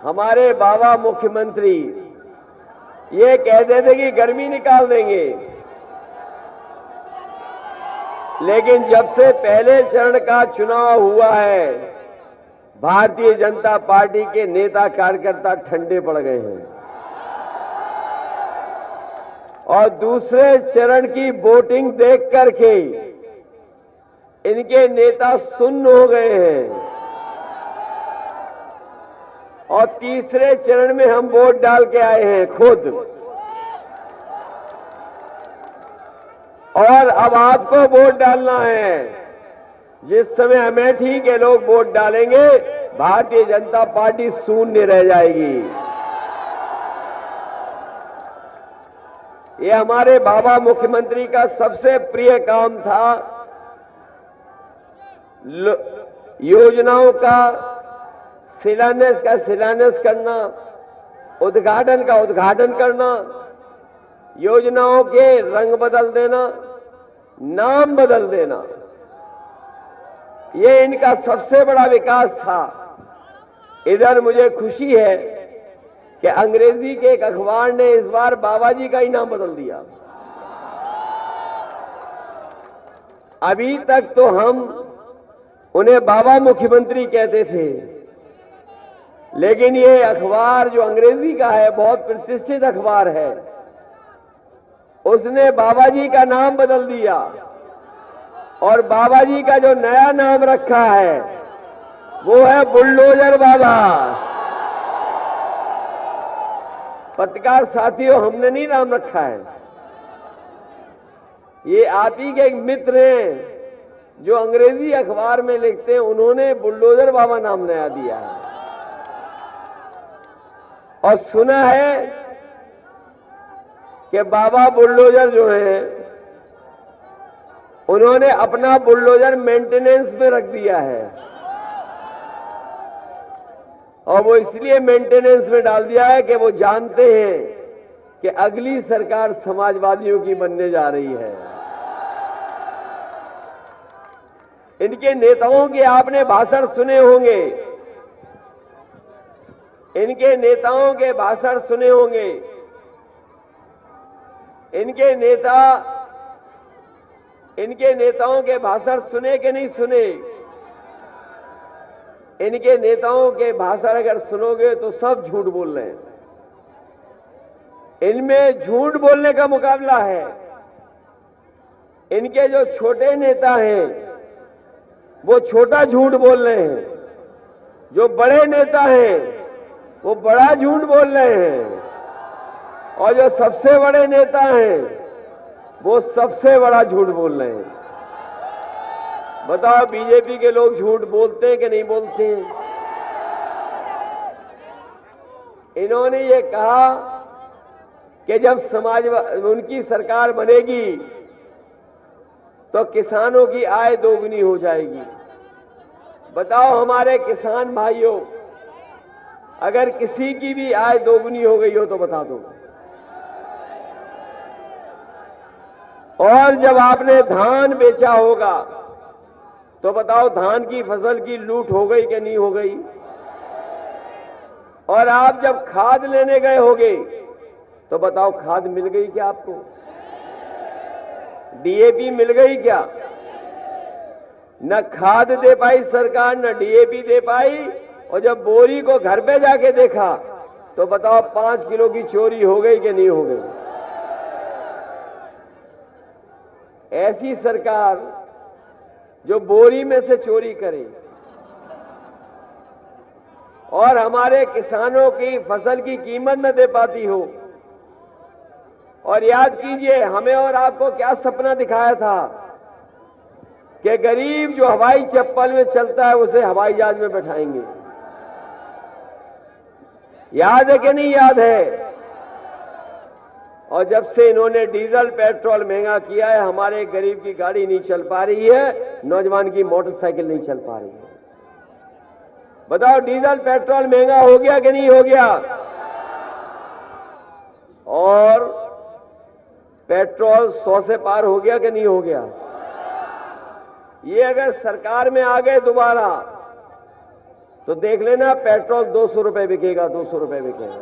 हमारे बाबा मुख्यमंत्री ये कहते थे कि गर्मी निकाल देंगे, लेकिन जब से पहले चरण का चुनाव हुआ है, भारतीय जनता पार्टी के नेता कार्यकर्ता ठंडे पड़ गए हैं और दूसरे चरण की वोटिंग देख करके इनके नेता सुन्न हो गए हैं और तीसरे चरण में हम वोट डाल के आए हैं खुद। और अब आपको वोट डालना है। जिस समय अमेठी के लोग वोट डालेंगे, भारतीय जनता पार्टी शून्य रह जाएगी। ये हमारे बाबा मुख्यमंत्री का सबसे प्रिय काम था, योजनाओं का शिलान्यास करना, उद्घाटन का उद्घाटन करना, योजनाओं के रंग बदल देना, नाम बदल देना, ये इनका सबसे बड़ा विकास था। इधर मुझे खुशी है कि अंग्रेजी के एक अखबार ने इस बार बाबा जी का ही नाम बदल दिया। अभी तक तो हम उन्हें बाबा मुख्यमंत्री कहते थे, लेकिन ये अखबार जो अंग्रेजी का है, बहुत प्रतिष्ठित अखबार है, उसने बाबा जी का नाम बदल दिया और बाबा जी का जो नया नाम रखा है वो है बुलडोजर बाबा। पत्रकार साथियों, हमने नहीं नाम रखा है, ये आप ही के एक मित्र हैं जो अंग्रेजी अखबार में लिखते हैं, उन्होंने बुलडोजर बाबा नाम नया दिया है। और सुना है कि बाबा बुलडोजर जो है, उन्होंने अपना बुलडोजर मेंटेनेंस में रख दिया है और वो इसलिए मेंटेनेंस में डाल दिया है कि वो जानते हैं कि अगली सरकार समाजवादियों की बनने जा रही है। इनके नेताओं के आपने भाषण सुने होंगे, इनके नेताओं के भाषण सुने होंगे। इनके नेताओं के भाषण सुने कि नहीं सुने? इनके नेताओं के भाषण अगर सुनोगे तो सब झूठ बोल रहे हैं। इनमें झूठ बोलने का मुकाबला है। इनके जो छोटे नेता हैं वो छोटा झूठ बोल रहे हैं, जो बड़े नेता हैं वो बड़ा झूठ बोल रहे हैं और जो सबसे बड़े नेता हैं वो सबसे बड़ा झूठ बोल रहे हैं। बताओ, बीजेपी के लोग झूठ बोलते हैं कि नहीं बोलते हैं? इन्होंने ये कहा कि जब उनकी सरकार बनेगी तो किसानों की आय दोगुनी हो जाएगी। बताओ हमारे किसान भाइयों, अगर किसी की भी आय दोगुनी हो गई हो तो बता दो। और जब आपने धान बेचा होगा तो बताओ धान की फसल की लूट हो गई कि नहीं हो गई? और आप जब खाद लेने गए होगे तो बताओ खाद मिल गई क्या आपको? डीएपी मिल गई क्या? न खाद दे पाई सरकार, न डीएपी दे पाई। और जब बोरी को घर पे जाके देखा तो बताओ 5 किलो की चोरी हो गई कि नहीं हो गई? ऐसी सरकार जो बोरी में से चोरी करे और हमारे किसानों की फसल की कीमत न दे पाती हो। और याद कीजिए, हमें और आपको क्या सपना दिखाया था कि गरीब जो हवाई चप्पल में चलता है उसे हवाई जहाज में बैठाएंगे। याद है कि नहीं याद है? और जब से इन्होंने डीजल पेट्रोल महंगा किया है, हमारे गरीब की गाड़ी नहीं चल पा रही है, नौजवान की मोटरसाइकिल नहीं चल पा रही है। बताओ, डीजल पेट्रोल महंगा हो गया कि नहीं हो गया? और पेट्रोल 100 से पार हो गया कि नहीं हो गया? ये अगर सरकार में आ गए दोबारा तो देख लेना पेट्रोल 200 रुपए बिकेगा, 200 रुपए बिकेगा।